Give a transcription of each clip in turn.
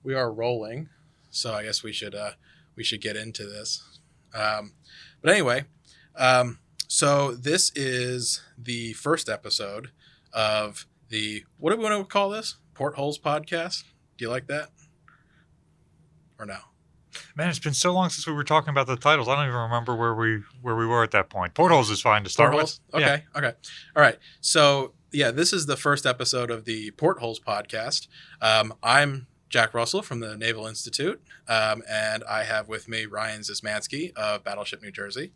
we are rolling, so I guess we should get into this. But anyway, so this is the first episode of the, what do we want to call this? Portholes Podcast. Do you like that? Or no? Man, it's been so long since we were talking about the titles. I don't even remember where we were at that point. Portholes is fine to start Portholes? with. Okay. All right. So yeah, this is the first episode of the Portholes Podcast. I'm Jack Russell from the Naval Institute, and I have with me Ryan Szimanski of Battleship New Jersey.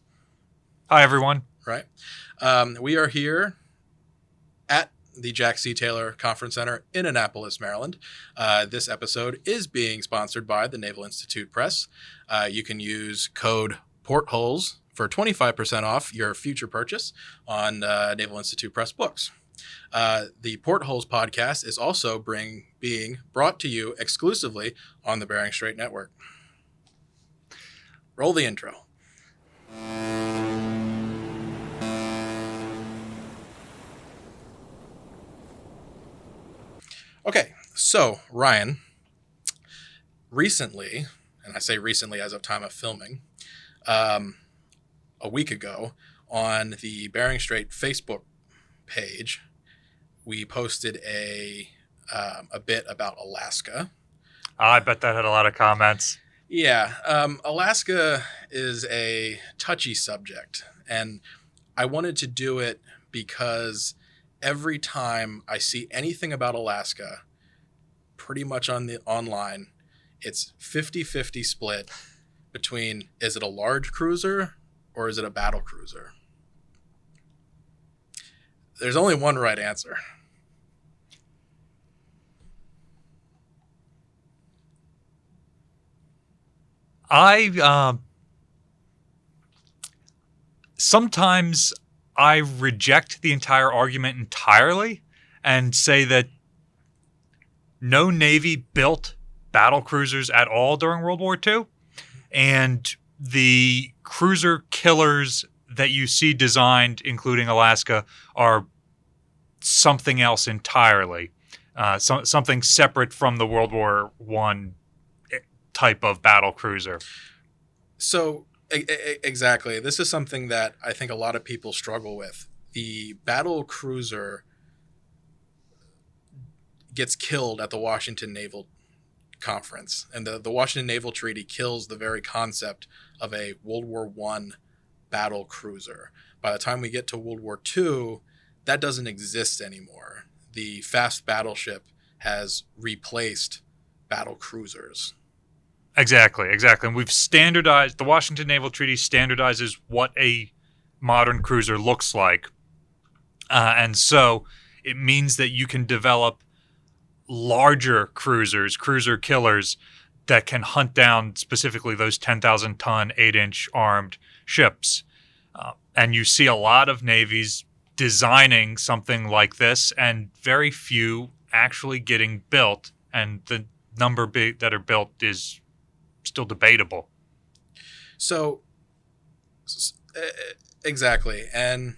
Hi, everyone. Right. We are here at the Jack C. Taylor Conference Center in Annapolis, Maryland. This episode is being sponsored by the Naval Institute Press. You can use code PORTHOLES for 25% off your future purchase on Naval Institute Press books. The Portholes Podcast is also being brought to you exclusively on the Bering Strait Network. Roll the intro. Okay, so Ryan, recently, and I say recently as of time of filming, a week ago on the Bering Strait Facebook page, we posted a bit about Alaska. I bet that had a lot of comments. Yeah, Alaska is a touchy subject, and I wanted to do it because every time I see anything about Alaska, pretty much on the online, it's 50-50 split between, is it a large cruiser or is it a battle cruiser? There's only one right answer. Sometimes I reject the entire argument entirely and say that no Navy built battle cruisers at all during World War II, and the cruiser killers that you see designed, including Alaska, are something else entirely, something separate from the World War I type of battle cruiser. So, exactly. This is something that I think a lot of people struggle with. The battle cruiser gets killed at the Washington Naval Conference, and the Washington Naval Treaty kills the very concept of a World War I battle cruiser. By the time we get to World War II, that doesn't exist anymore. The fast battleship has replaced battle cruisers. Exactly. And we've standardized, the Washington Naval Treaty standardizes what a modern cruiser looks like. And so it means that you can develop larger cruisers, cruiser killers, that can hunt down specifically those 10,000-ton, 8-inch armed ships. And you see a lot of navies designing something like this, and very few actually getting built. And the number that are built is still debatable. So, exactly. And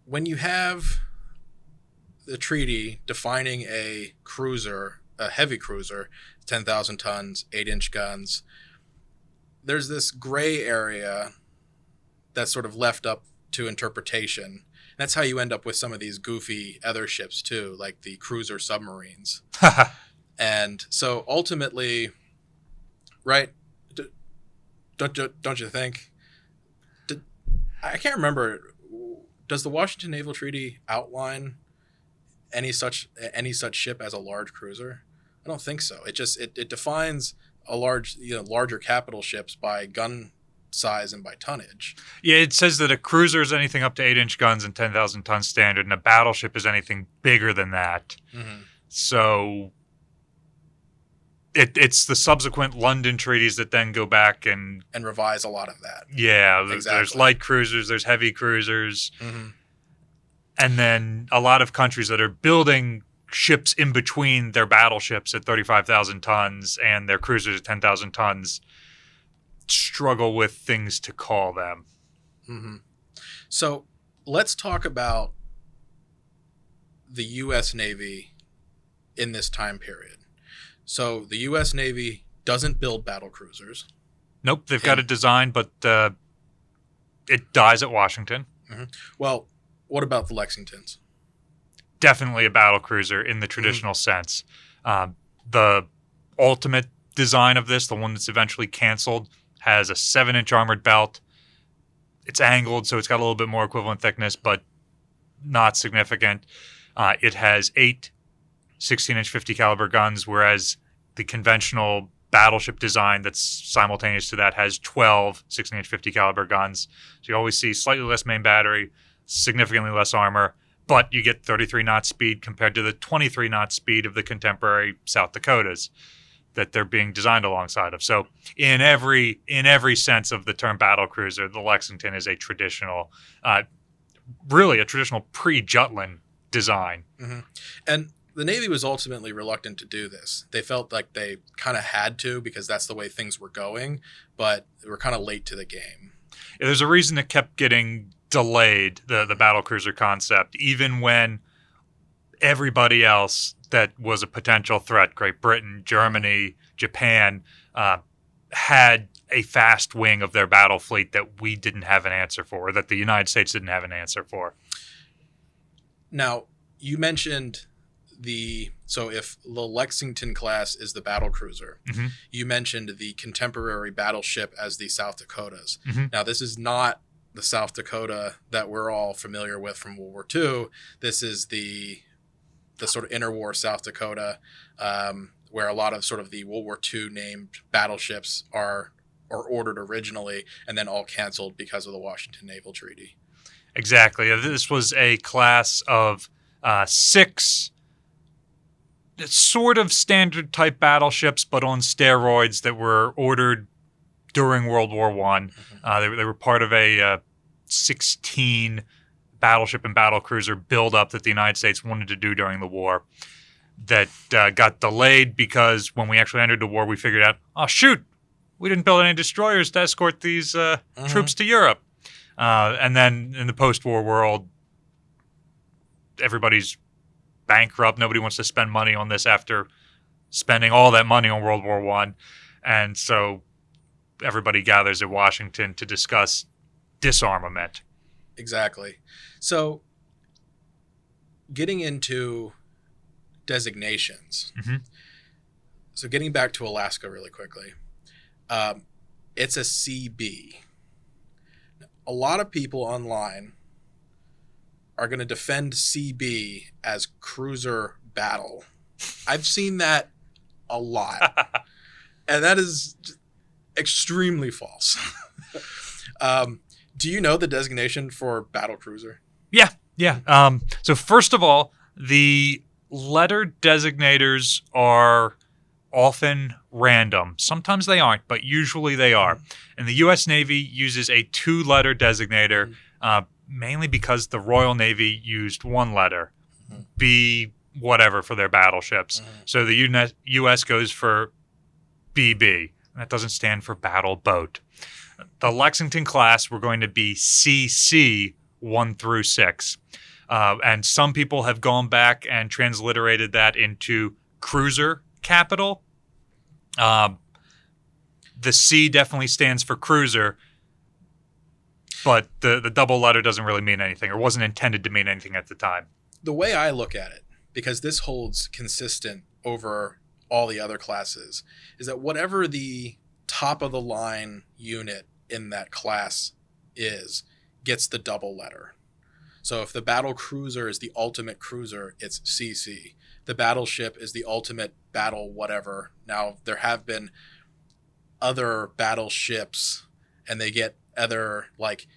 when you have the treaty defining a cruiser, a heavy cruiser, 10,000 tons, 8-inch guns, there's this gray area that's sort of left up to interpretation. That's how you end up with some of these goofy other ships too, like the cruiser submarines. And so ultimately, right, don't you think? I can't remember. Does the Washington Naval Treaty outline any such ship as a large cruiser? I don't think so. It defines a larger capital ships by gun size and by tonnage. Yeah, it says that a cruiser is anything up to 8-inch guns and 10,000 ton standard, and a battleship is anything bigger than that. Mm-hmm. So it's the subsequent London treaties that then go back and revise a lot of that. Yeah, exactly. There's light cruisers, there's heavy cruisers, mm-hmm. and then a lot of countries that are building ships in between their battleships at 35,000 tons and their cruisers at 10,000 tons struggle with things to call them. Mm-hmm. So let's talk about the U.S. Navy in this time period. So the U.S. Navy doesn't build battle cruisers. Nope, they've got a design, but it dies at Washington. Mm-hmm. Well, what about the Lexingtons? Definitely a battle cruiser in the traditional sense. The ultimate design of this, the one that's eventually canceled, has a 7-inch armored belt. It's angled, so it's got a little bit more equivalent thickness, but not significant. It has 8 16-inch 50 caliber guns, whereas the conventional battleship design that's simultaneous to that has 12 16-inch 50 caliber guns. So you always see slightly less main battery, significantly less armor, but you get 33 knot speed compared to the 23 knot speed of the contemporary South Dakotas that they're being designed alongside of. So in every sense of the term battle cruiser, the Lexington is a traditional, really a traditional pre-Jutland design. Mm-hmm. And the Navy was ultimately reluctant to do this. They felt like they kind of had to because that's the way things were going, but they were kind of late to the game. Yeah, there's a reason it kept getting delayed, the battlecruiser concept, even when everybody else that was a potential threat, Great Britain, Germany, Japan, had a fast wing of their battle fleet that we didn't have an answer for, or that the United States didn't have an answer for. Now, you mentioned so if the Lexington class is the battle cruiser, mm-hmm. you mentioned the contemporary battleship as the South Dakotas. Mm-hmm. Now, this is not the South Dakota that we're all familiar with from World War II. This is the sort of interwar South Dakota, where a lot of sort of the World War II named battleships are ordered originally and then all canceled because of the Washington Naval Treaty. Exactly. This was a class of 6 sort of standard type battleships, but on steroids, that were ordered during World War I. Mm-hmm. They were part of a 16 battleship and battlecruiser buildup that the United States wanted to do during the war that got delayed because when we actually entered the war, we figured out, oh, shoot, we didn't build any destroyers to escort these mm-hmm. troops to Europe. And then in the post-war world, everybody's bankrupt. Nobody wants to spend money on this after spending all that money on World War I. And so everybody gathers at Washington to discuss disarmament. Exactly. So getting into designations. Mm-hmm. So getting back to Alaska really quickly. It's a CB. A lot of people online are going to defend CB as cruiser battle. I've seen that a lot. And that is extremely false. Do you know the designation for battle cruiser? Yeah. So first of all, the letter designators are often random. Sometimes they aren't, but usually they are. And the U.S. Navy uses a 2-letter designator, mainly because the Royal Navy used 1 letter, B whatever, for their battleships. So the U.S. goes for BB. That doesn't stand for battle boat. The Lexington class were going to be CC 1 through 6. And some people have gone back and transliterated that into cruiser capital. The C definitely stands for cruiser, but the double letter doesn't really mean anything, or wasn't intended to mean anything at the time. The way I look at it, because this holds consistent over all the other classes, is that whatever the top of the line unit in that class is, gets the double letter. So if the battle cruiser is the ultimate cruiser, it's CC. The battleship is the ultimate battle whatever. Now, there have been other battleships, and they get other like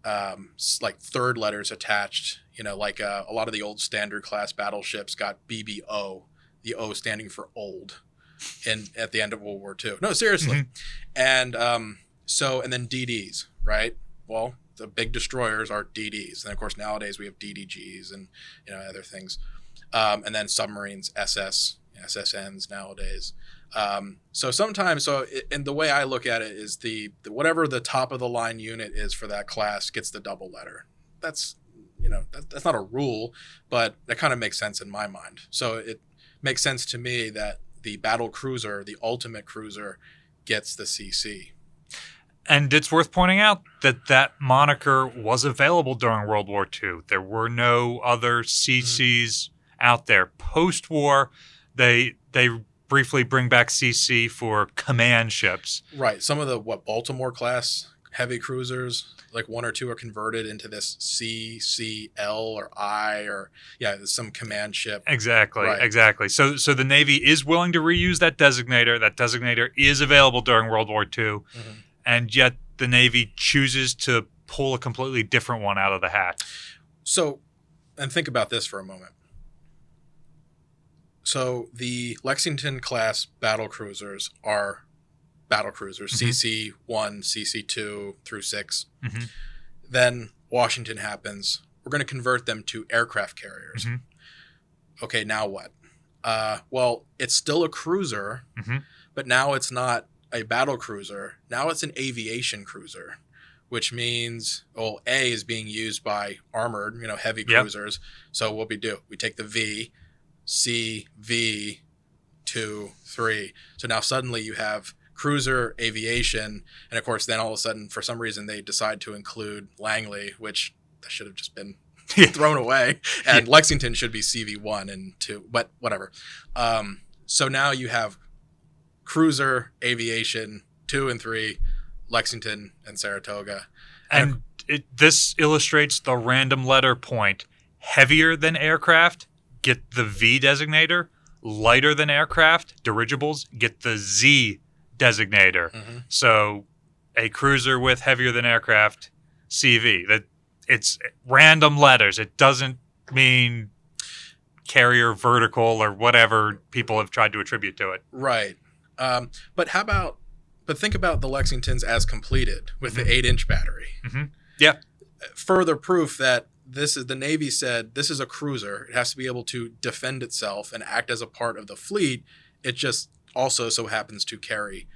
third letters attached. You know, like a lot of the old standard class battleships got BBO, the O standing for old, at the end of World War II. No, seriously. And and then DDs, right? Well, the big destroyers are DDs, and of course nowadays we have DDGs and other things. And then submarines, SSNs nowadays. So sometimes, and the way I look at it is the whatever the top of the line unit is for that class gets the double letter. That's that's not a rule, but that kind of makes sense in my mind. So makes sense to me that the battle cruiser, the ultimate cruiser, gets the CC. And it's worth pointing out that that moniker was available during World War II. There were no other CCs out there. Post-war, they briefly bring back CC for command ships. Right. Some of the Baltimore class heavy cruisers, like one or two, are converted into this CCL or I or some command ship. Exactly. Right. Exactly. So the Navy is willing to reuse that designator. That designator is available during World War II, and yet the Navy chooses to pull a completely different one out of the hat. So, and think about this for a moment. So the Lexington class battle cruisers are battle cruisers, CC1, CC2 through 6. Then Washington happens. We're going to convert them to aircraft carriers. Okay, now what? Well, it's still a cruiser, but now it's not a battle cruiser. Now it's an aviation cruiser, which means, A is being used by armored, heavy cruisers. So what we do, we take the V, C, V, 2, 3. So now suddenly you have cruiser, aviation, and of course then all of a sudden for some reason they decide to include Langley, which that should have just been thrown away, and Lexington should be CV1 and 2, but whatever. So now you have cruiser, aviation, 2 and 3, Lexington and Saratoga. And this illustrates the random letter point. Heavier than aircraft, get the V designator. Lighter than aircraft, dirigibles, get the Z designator. So a cruiser with heavier than aircraft, CV. That it's random letters. It doesn't mean carrier vertical or whatever people have tried to attribute to it. Right. But think about the Lexingtons as completed with the 8-inch battery. Yeah. Further proof that the Navy said this is a cruiser. It has to be able to defend itself and act as a part of the fleet. It just also so happens to carry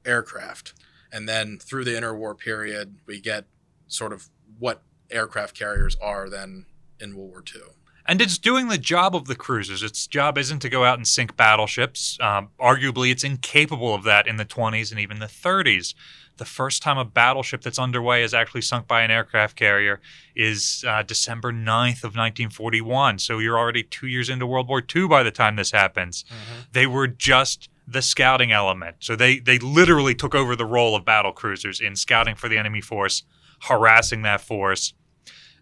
aircraft. And then through the interwar period, we get sort of what aircraft carriers are then in World War II. And it's doing the job of the cruisers. Its job isn't to go out and sink battleships. Arguably, it's incapable of that in the 20s and even the 30s. The first time a battleship that's underway is actually sunk by an aircraft carrier is December 9th of 1941. So you're already 2 years into World War II by the time this happens. They were just the scouting element. So they literally took over the role of battle cruisers in scouting for the enemy force, harassing that force,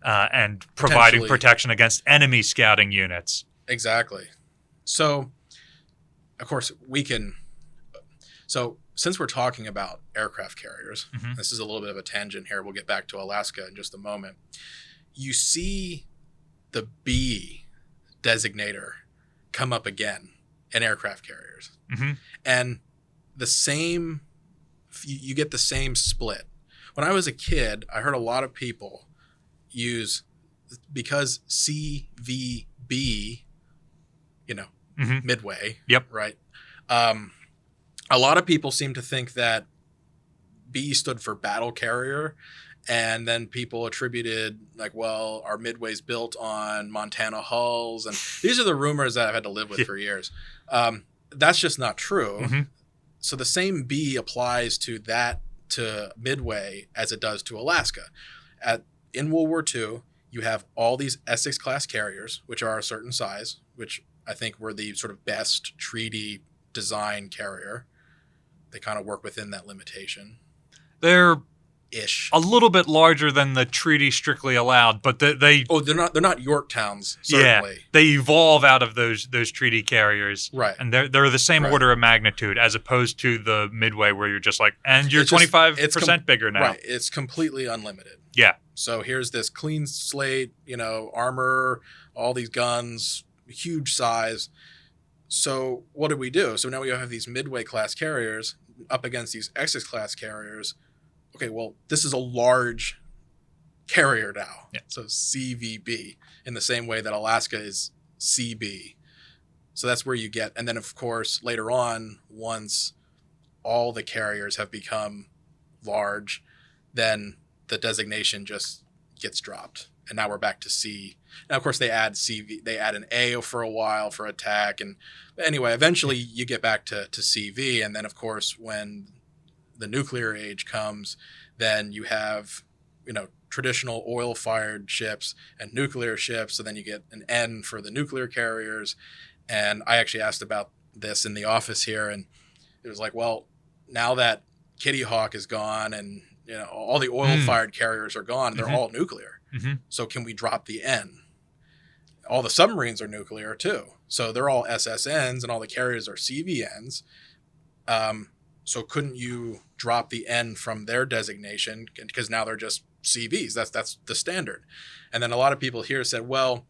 and providing protection against enemy scouting units. Exactly. So, of course, since we're talking about aircraft carriers, this is a little bit of a tangent here. We'll get back to Alaska in just a moment. You see the B designator come up again in aircraft carriers. And you get the same split. When I was a kid, I heard a lot of people use, because CVB, Midway. Yep. Right. A lot of people seem to think that B stood for battle carrier, and then people attributed our Midway's built on Montana hulls, and these are the rumors that I've had to live with for years. That's just not true. So the same B applies to Midway as it does to Alaska. In World War II, you have all these Essex class carriers, which are a certain size, which I think were the sort of best treaty design carrier. They kind of work within that limitation. They're ish. A little bit larger than the treaty strictly allowed, but they're not Yorktowns, certainly. Yeah, they evolve out of those treaty carriers. Right. And they're the same order of magnitude as opposed to the Midway where you're just and you're 25% bigger now. Right. It's completely unlimited. Yeah. So here's this clean slate, armor, all these guns, huge size. So what do we do? So now we have these Midway class carriers up against these Essex class carriers. Okay, well, this is a large carrier now. Yeah. So CVB, in the same way that Alaska is CB. So that's where you get, and then of course later on, once all the carriers have become large, then the designation just gets dropped. and now we're back to C. Now, of course, they add CV. They add an A for a while for attack, and anyway, eventually you get back to CV, and then of course when the nuclear age comes, then you have traditional oil-fired ships and nuclear ships. So then you get an N for the nuclear carriers, and I actually asked about this in the office here, and it was like, well, now that Kitty Hawk is gone and all the oil-fired carriers are gone, they're all nuclear. So can we drop the N? All the submarines are nuclear too, so they're all SSNs, and all the carriers are CVNs. So couldn't you drop the N from their designation, because now they're just CVs? That's the standard. And then a lot of people here said, well,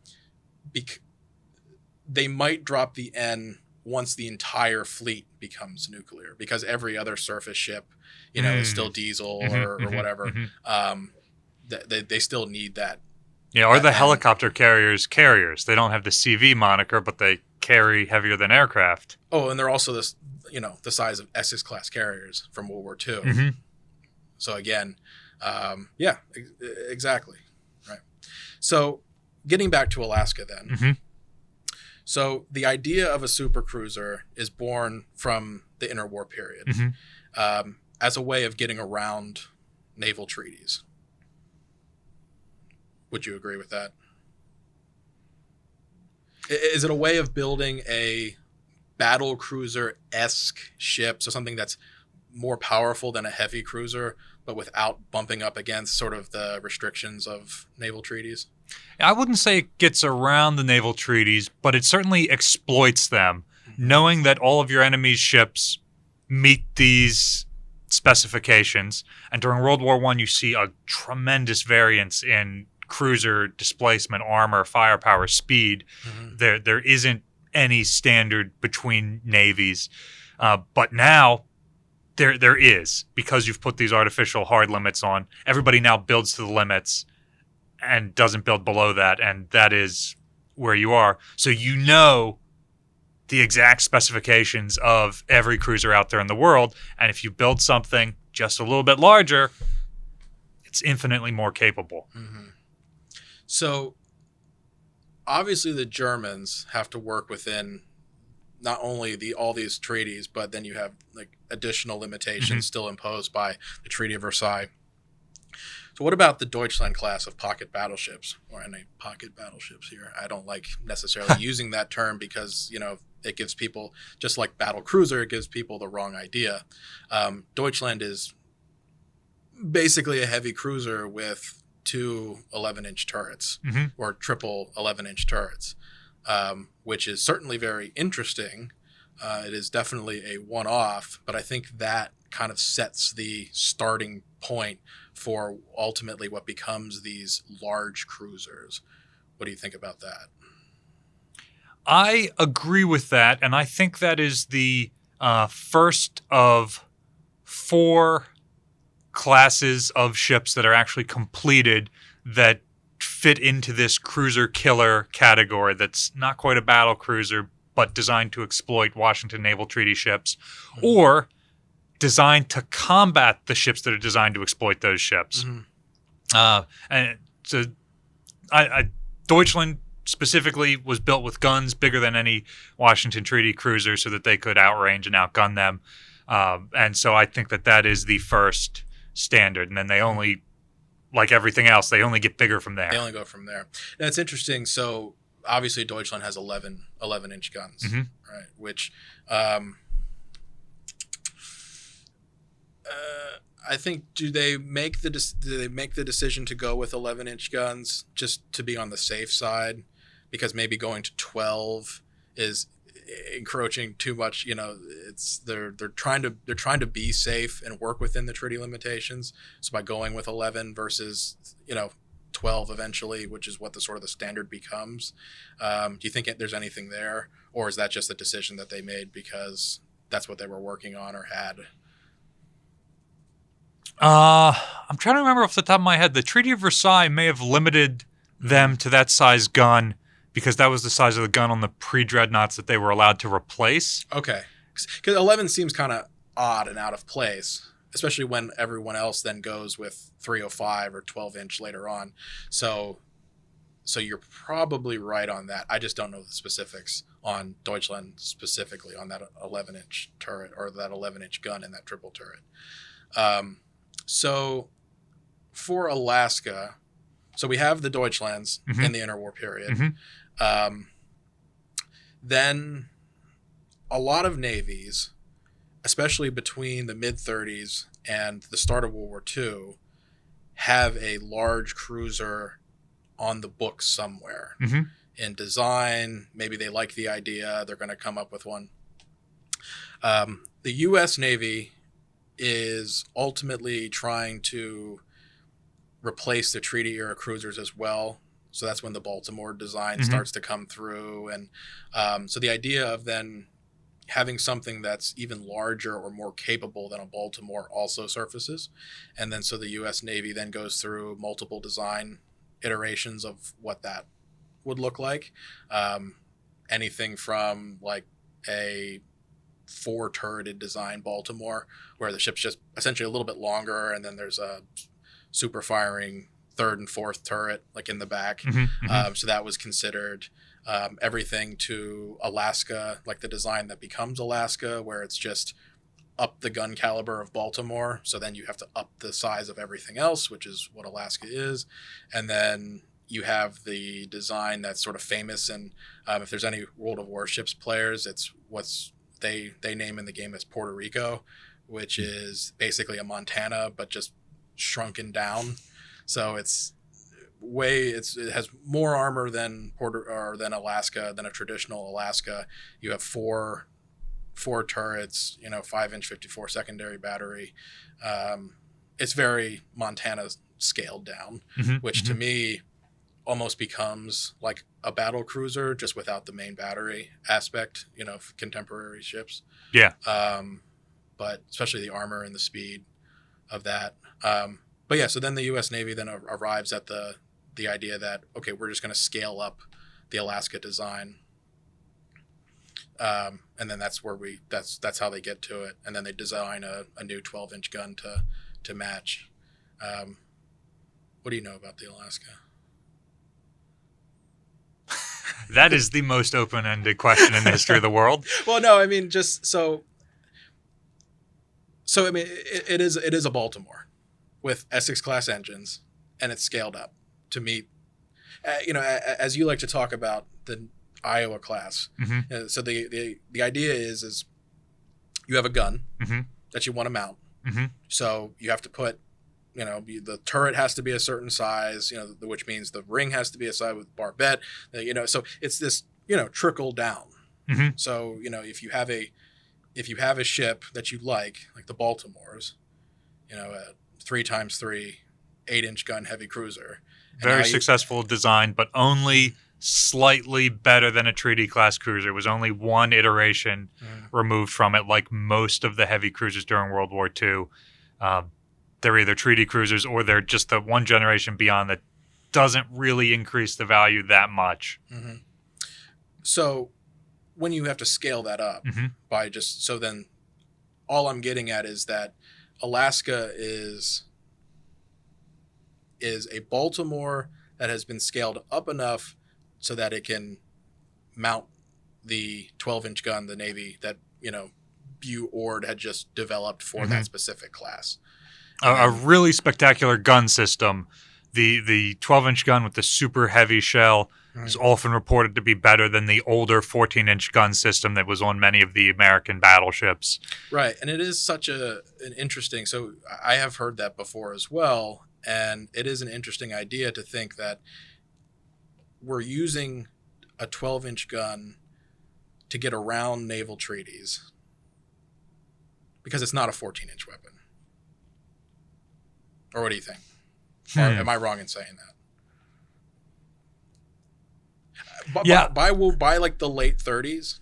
they might drop the N once the entire fleet becomes nuclear, because every other surface ship, is still diesel or whatever. They still need that. Yeah, or the helicopter carriers. They don't have the CV moniker, but they carry heavier than aircraft. Oh, and they're also this, the size of Essex class carriers from World War II. So again, exactly. Right. So getting back to Alaska then. So the idea of a supercruiser is born from the interwar period as a way of getting around naval treaties. Would you agree with that? Is it a way of building a battlecruiser-esque ship, so something that's more powerful than a heavy cruiser, but without bumping up against sort of the restrictions of naval treaties? I wouldn't say it gets around the naval treaties, but it certainly exploits them, knowing that all of your enemy's ships meet these specifications. And during World War I, you see a tremendous variance in cruiser displacement, armor, firepower, speed. There isn't any standard between navies. But now there is, because you've put these artificial hard limits on. Everybody now builds to the limits and doesn't build below that, and that is where you are. So the exact specifications of every cruiser out there in the world, and if you build something just a little bit larger, it's infinitely more capable. So obviously the Germans have to work within not only all these treaties, but then you have like additional limitations still imposed by the Treaty of Versailles. So what about the Deutschland class of pocket battleships, or any pocket battleships here? I don't like necessarily using that term because, it gives people, just like Battlecruiser, it gives people the wrong idea. Deutschland is basically a heavy cruiser with two 11-inch turrets or triple 11-inch turrets, which is certainly very interesting. It is definitely a one-off, but I think that kind of sets the starting point for ultimately what becomes these large cruisers. What do you think about that? I agree with that, and I think that is the first of 4 classes of ships that are actually completed that fit into this cruiser killer category that's not quite a battle cruiser, but designed to exploit Washington Naval Treaty ships, or designed to combat the ships that are designed to exploit those ships. And so Deutschland specifically was built with guns bigger than any Washington Treaty cruiser so that they could outrange and outgun them. And so I think that is the first standard. And then they only, like everything else, they only get bigger from there. They only go from there. Now, it's interesting. So obviously Deutschland has 11-inch guns, right? Which I think, do they make the decision to go with 11-inch guns just to be on the safe side, because maybe going to 12 is encroaching too much? They're trying to be safe and work within the treaty limitations. So by going with 11 versus 12 eventually, which is what the sort of the standard becomes, do you think there's anything there, or is that just a decision that they made because that's what they were working on or had? I'm trying to remember off the top of my head. The Treaty of Versailles may have limited them to that size gun because that was the size of the gun on the pre-dreadnoughts that they were allowed to replace. Okay. Because 11 seems kind of odd and out of place, especially when everyone else then goes with 305 or 12-inch later on. So So you're probably right on that. I just don't know the specifics on Deutschland specifically on that 11-inch turret or that 11-inch gun in that triple turret. So for Alaska, so we have the Deutschlands in the interwar period. Then a lot of navies, especially between the mid-30s and the start of World War II, have a large cruiser on the books somewhere in design. Maybe they like the idea. They're going to come up with one. The U.S. Navy is ultimately trying to replace the treaty era cruisers as well. So that's when the Baltimore design starts to come through. And so the idea of then having something that's even larger or more capable than a Baltimore also surfaces. And then so the U.S. Navy then goes through multiple design iterations of what that would look like. Anything from like a 4-turreted design Baltimore, where the ship's just essentially a little bit longer, and then there's a super firing 3rd and 4th turret like in the back. So that was considered. Everything to Alaska, like the design that becomes Alaska, where it's just up the gun caliber of Baltimore. So then you have to up the size of everything else, which is what Alaska is. And then you have the design that's sort of famous. And if there's any World of Warships players, it's what's they name in the game as Puerto Rico, which is basically a Montana, but just shrunken down. So it has more armor than Alaska, than a traditional Alaska. You have four turrets, 5-inch 54 secondary battery. It's very Montana scaled down, which to me almost becomes like a battle cruiser, just without the main battery aspect, of contemporary ships. Yeah. But especially the armor and the speed of that. But yeah, so then the U.S. Navy then arrives at the idea that, okay, we're just going to scale up the Alaska design. And then that's how they get to it. And then they design a new 12-inch gun to match. What do you know about the Alaska? That is the most open-ended question in the history of the world. Well, no, I mean, just so I mean, it is a Baltimore with Essex class engines, and it's scaled up to meet, as you like to talk about the Iowa class. So the idea is you have a gun that you want to mount. So you have to put, the turret has to be a certain size, which means the ring has to be a size with barbette, so it's this, trickle down. So, if you have a ship that you like the Baltimores, a 3x3 8-inch gun heavy cruiser. Very successful design, but only slightly better than a treaty class cruiser. It was only one iteration removed from it, like most of the heavy cruisers during World War II. They're either treaty cruisers or they're just the one generation beyond that doesn't really increase the value that much. So when you have to scale that up so then all I'm getting at is that Alaska is a Baltimore that has been scaled up enough so that it can mount the 12-inch gun the Navy that, Ord had just developed for that specific class. A really spectacular gun system. The 12-inch gun with the super heavy shell is often reported to be better than the older 14-inch gun system that was on many of the American battleships. Right, and it is such an interesting... So I have heard that before as well, and it is an interesting idea to think that we're using a 12-inch gun to get around naval treaties because it's not a 14-inch weapon. Or what do you think? Or am I wrong in saying that? By like the late 30s,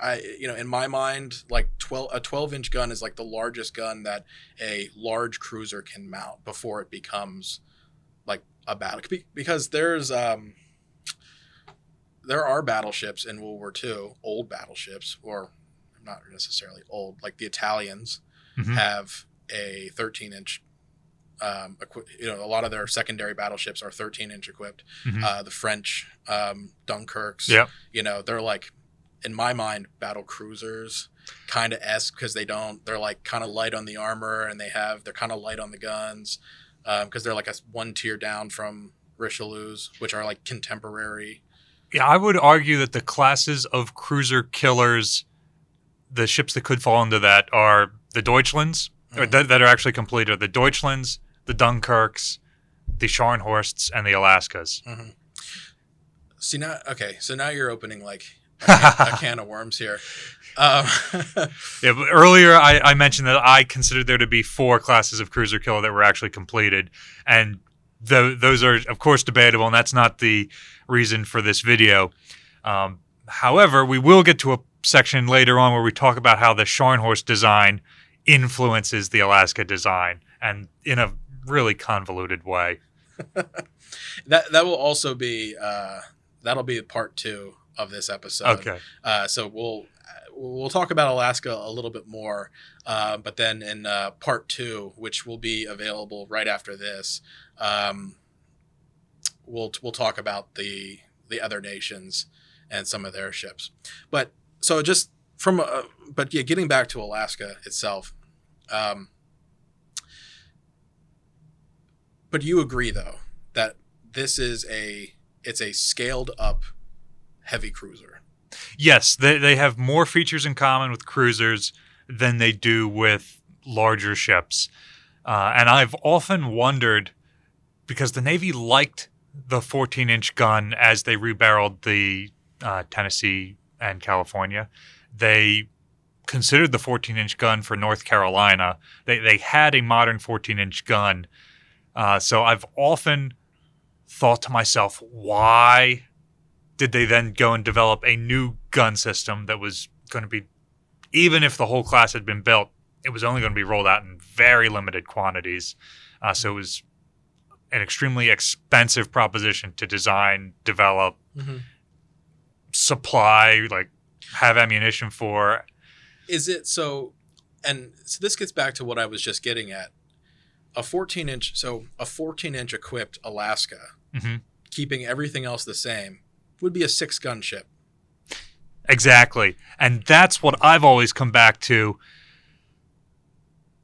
in my mind, like a 12-inch gun is like the largest gun that a large cruiser can mount before it becomes like a battle. Because there are battleships in World War II, old battleships, or not necessarily old, like the Italians have a 13-inch A lot of their secondary battleships are 13-inch equipped. The French Dunkirks, they're like, in my mind, battle cruisers kind of esque, because they're like kind of light on the armor, and they're kind of light on the guns, because they're like a one tier down from Richelieu's, which are like contemporary. Yeah, I would argue that the classes of cruiser killers, the ships that could fall into that, are the Deutschlands, or that are actually complete, are the Deutschlands, the Dunkirks, the Scharnhorsts, and the Alaskas. See, so now you're opening like a can of worms here. Yeah, but earlier I mentioned that I considered there to be 4 classes of cruiser killer that were actually completed, and those are, of course, debatable, and that's not the reason for this video. However, we will get to a section later on where we talk about how the Scharnhorst design influences the Alaska design, and in a really convoluted way. That will also be that'll be part 2 of this episode. Okay. So we'll talk about Alaska a little bit more, but then in part 2, which will be available right after this, we'll talk about the other nations and some of their ships. But so just getting back to Alaska itself. But you agree though that this is it's a scaled up heavy cruiser. Yes, they have more features in common with cruisers than they do with larger ships. And I've often wondered, because the Navy liked the 14-inch gun as they rebarreled the Tennessee and California. They considered the 14-inch gun for North Carolina. They had a modern 14-inch gun. So I've often thought to myself, why did they then go and develop a new gun system that was going to be, even if the whole class had been built, it was only going to be rolled out in very limited quantities. So it was an extremely expensive proposition to design, develop, supply, like have ammunition for. Is it so? And so this gets back to what I was just getting at. A 14-inch equipped Alaska, keeping everything else the same, would be a 6-gun ship. Exactly. And that's what I've always come back to.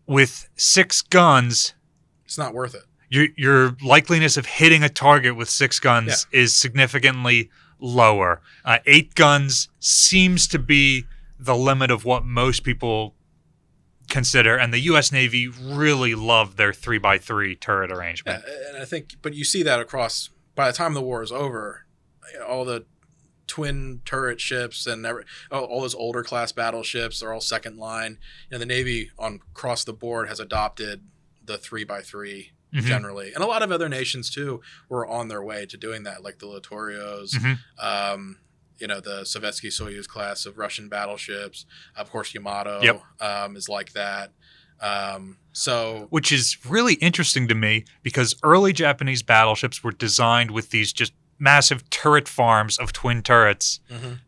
With 6 guns, it's not worth it. Your likeliness of hitting a target with 6 guns is significantly lower. 8 guns seems to be the limit of what most people consider, and the U.S. Navy really loved their 3x3 turret arrangement. Yeah, and I think, but you see that across, by the time the war is over, all the twin turret ships and all those older class battleships are all second line. The Navy across the board has adopted the 3x3 generally, and a lot of other nations too were on their way to doing that, like the Littorios, the Sovietsky Soyuz class of Russian battleships. Of course, Yamato is like that. Which is really interesting to me, because early Japanese battleships were designed with these just massive turret farms of twin turrets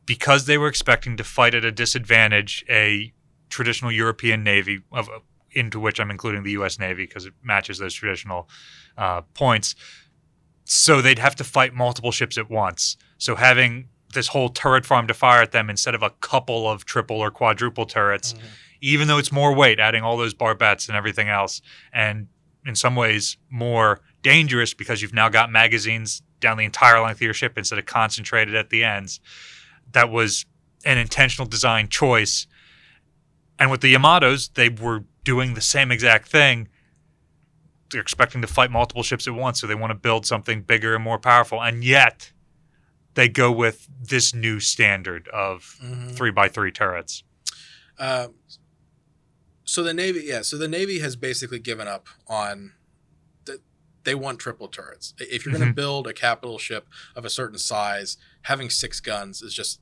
because they were expecting to fight at a disadvantage a traditional European Navy, into which I'm including the U.S. Navy because it matches those traditional points. So they'd have to fight multiple ships at once. So having this whole turret farm to fire at them instead of a couple of triple or quadruple turrets, even though it's more weight, adding all those barbettes and everything else, and in some ways more dangerous because you've now got magazines down the entire length of your ship instead of concentrated at the ends. That was an intentional design choice. And with the Yamatos, they were doing the same exact thing. They're expecting to fight multiple ships at once, so they want to build something bigger and more powerful. And yet, they go with this new standard of 3x3 turrets. So the Navy has basically given up on they want triple turrets. If you're going to build a capital ship of a certain size, having 6 guns is just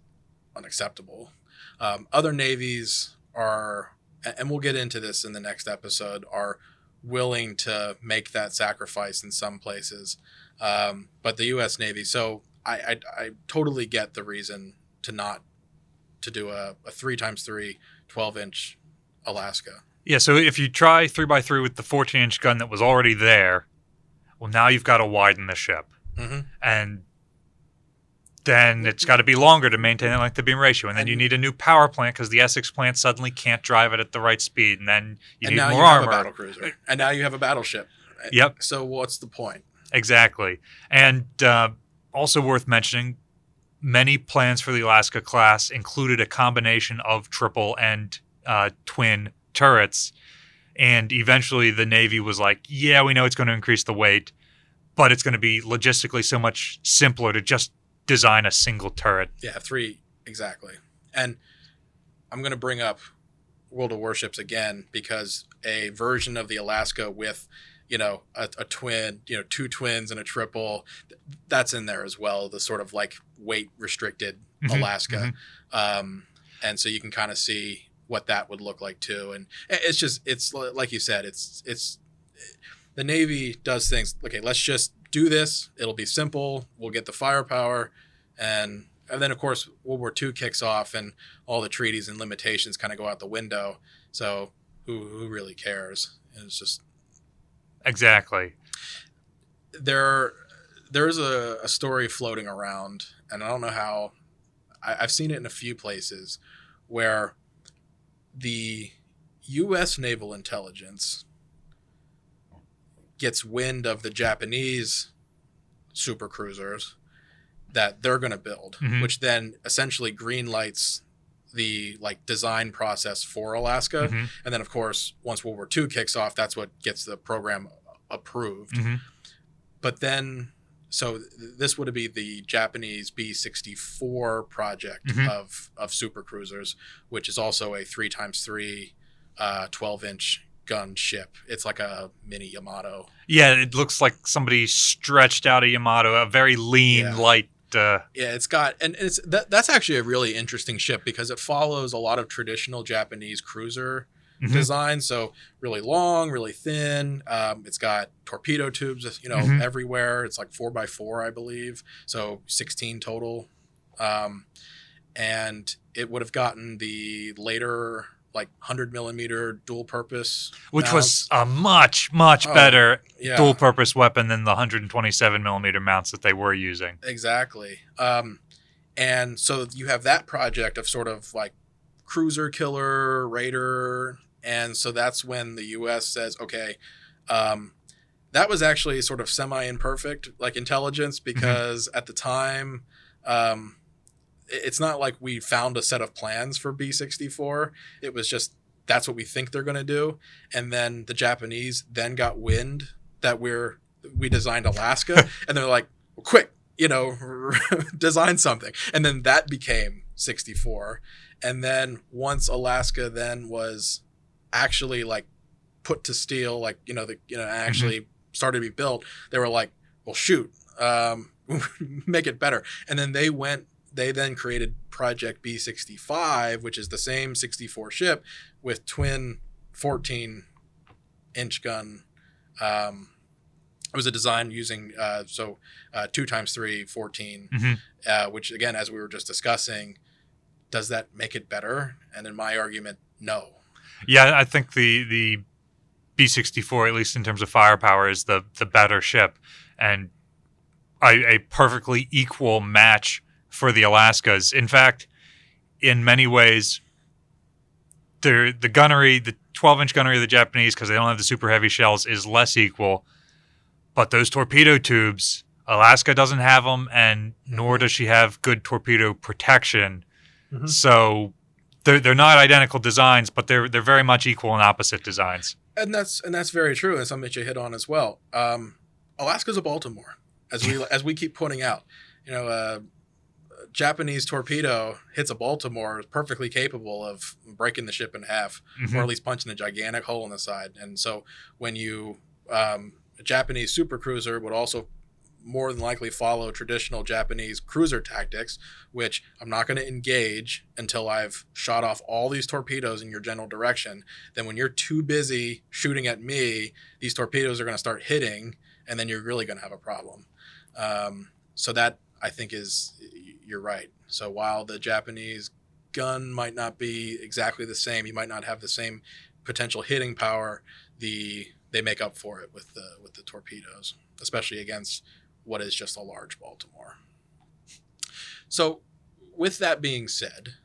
unacceptable. Other navies are, and we'll get into this in the next episode, are willing to make that sacrifice in some places. But the U.S. Navy, so I totally get the reason to do a 3x3 12-inch Alaska. Yeah, so if you try 3x3 with the 14-inch gun that was already there, well, now you've got to widen the ship. Mm-hmm. And then it's got to be longer to maintain the length to beam ratio. And then you need a new power plant because the Essex plant suddenly can't drive it at the right speed. And then you need more armor. Have a battlecruiser. And now you have a battleship. Yep. So what's the point? Exactly. And also worth mentioning, many plans for the Alaska class included a combination of triple and twin turrets. And eventually the Navy was like, yeah, we know it's going to increase the weight, but it's going to be logistically so much simpler to just design a single turret. Yeah, 3, exactly. And I'm going to bring up World of Warships again because a version of the Alaska with, a twin, 2 twins and a triple, that's in there as well, the sort of like weight restricted Alaska. Mm-hmm. And so you can kind of see what that would look like too. And it's like you said, it's the Navy does things. Okay, let's just do this. It'll be simple. We'll get the firepower. And then, of course, World War II kicks off and all the treaties and limitations kind of go out the window. So who really cares? And it's just... Exactly. There's a story floating around, and I don't know how... I've seen it in a few places where the U.S. Naval Intelligence gets wind of the Japanese supercruisers that they're going to build, which then essentially green lights the design process for Alaska. And then, of course, once World War II kicks off, that's what gets the program approved. But then, so this would be the Japanese B-64 project of supercruisers, which is also a 3x3 12-inch gun ship. It's like a mini Yamato. Yeah, it looks like somebody stretched out a Yamato, a very lean, light. It's got, and that's actually a really interesting ship because it follows a lot of traditional Japanese cruiser design. So really long, really thin. It's got torpedo tubes, everywhere. It's like 4x4, I believe. So 16 total. And it would have gotten the later 100 millimeter dual purpose, which was a much better dual purpose weapon than the 127 millimeter mounts that they were using. Exactly. And so you have that project of sort of cruiser killer, raider. And so that's when the U.S. says, okay, that was actually sort of semi-imperfect intelligence because at the time, it's not like we found a set of plans for B-64. It was just, that's what we think they're going to do. And then the Japanese then got wind that we designed Alaska and they're like, well, quick, design something. And then that became 64. And then once Alaska then was actually put to steel, actually started to be built, they were like, well, shoot, make it better. And then they then created Project B-65, which is the same 64 ship with twin 14-inch gun. It was a design using 2x3 14, which again, as we were just discussing, does that make it better? And in my argument, no. Yeah, I think the B-64, at least in terms of firepower, is the better ship and a perfectly equal match for the Alaskas. In fact, in many ways, the gunnery, the 12-inch gunnery of the Japanese, because they don't have the super heavy shells, is less equal. But those torpedo tubes, Alaska doesn't have them, and nor does she have good torpedo protection. So they're not identical designs, but they're very much equal and opposite designs. And that's very true, and something that you hit on as well. Alaska's a Baltimore, as we keep pointing out. Japanese torpedo hits a Baltimore is perfectly capable of breaking the ship in half, or at least punching a gigantic hole in the side. And so when a Japanese supercruiser would also more than likely follow traditional Japanese cruiser tactics, which I'm not going to engage until I've shot off all these torpedoes in your general direction. Then when you're too busy shooting at me, these torpedoes are going to start hitting, and then you're really going to have a problem. So that, I think, you're right. So while the Japanese gun might not be exactly the same, you might not have the same potential hitting power, they make up for it with the torpedoes, especially against what is just a large Baltimore. So, with that being said,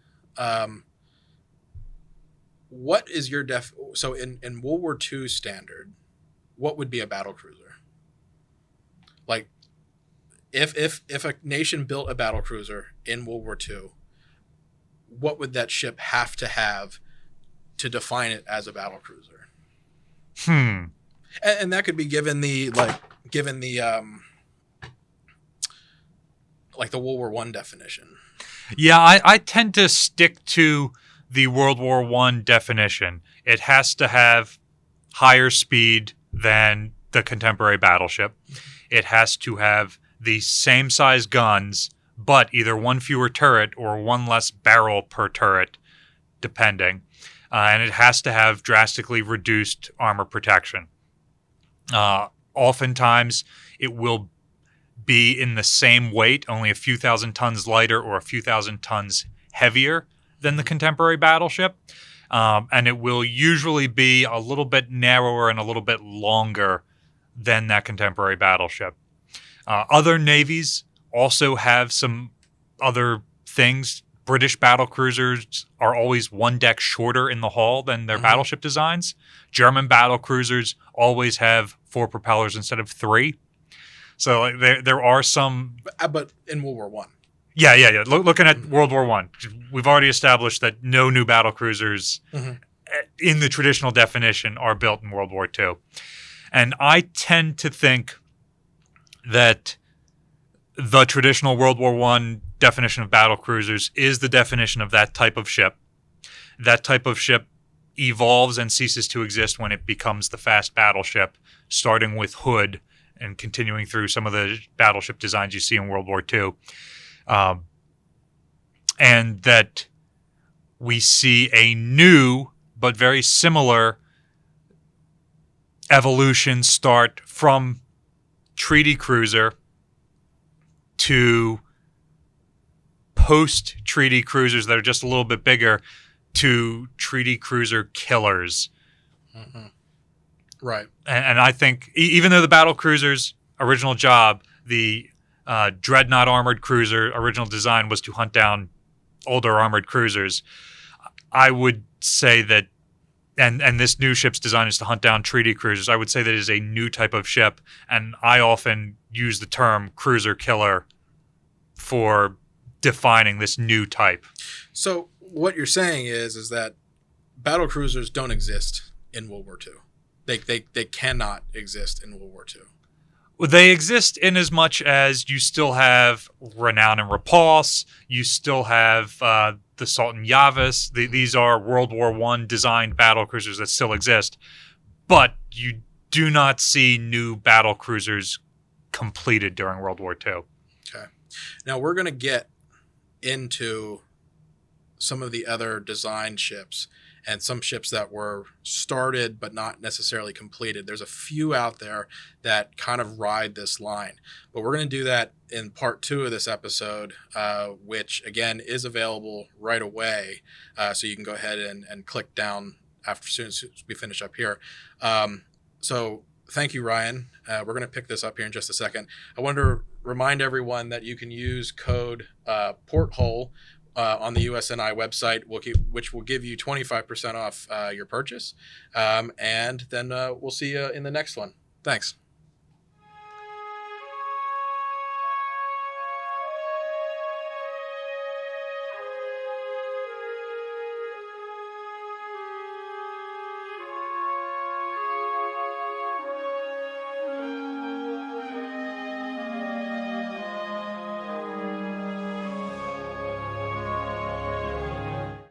what is your so in World War II standard, what would be a battlecruiser? Like, if a nation built a battlecruiser in World War II, what would that ship have to define it as a battlecruiser? And that could be given the like the World War I definition. Yeah, I tend to stick to the World War I definition. It has to have higher speed than the contemporary battleship. It has to have the same size guns, but either one fewer turret or one less barrel per turret, depending. And it has to have drastically reduced armor protection. Oftentimes, it will be in the same weight, only a few thousand tons lighter or a few thousand tons heavier than the contemporary battleship. And it will usually be a little bit narrower and a little bit longer than that contemporary battleship. Other navies also have some other things. British battlecruisers are always one deck shorter in the hull than their battleship designs. German battlecruisers always have 4 propellers instead of 3. So like, there are some... But in World War One. Yeah. Looking at World War I, we've already established that no new battlecruisers in the traditional definition are built in World War II. And I tend to think that the traditional World War I definition of battlecruisers is the definition of that type of ship. That type of ship evolves and ceases to exist when it becomes the fast battleship, starting with Hood and continuing through some of the battleship designs you see in World War II. And that we see a new but very similar evolution start from treaty cruiser to post-treaty cruisers that are just a little bit bigger to treaty cruiser killers. Right. And I think even though the battle cruiser's original job, the dreadnought armored cruiser original design was to hunt down older armored cruisers, I would say that, and this new ship's design is to hunt down treaty cruisers, I would say that it is a new type of ship, and I often use the term cruiser killer for defining this new type. So what you're saying is that battle cruisers don't exist in World War II. They cannot exist in World War II. Well, they exist in as much as you still have Renown and Repulse. You still have the Sultan Yavuz. These are World War I designed battle cruisers that still exist. But you do not see new battle cruisers completed during World War II. Okay. Now we're going to get into some of the other design ships and some ships that were started but not necessarily completed. There's a few out there that kind of ride this line. But we're going to do that in part 2 of this episode, which, again, is available right away. So you can go ahead and click down as soon as we finish up here. So thank you, Ryan. We're going to pick this up here in just a second. I wanted to remind everyone that you can use code Porthole on the USNI website, which will give you 25% off your purchase. And then we'll see you in the next one. Thanks.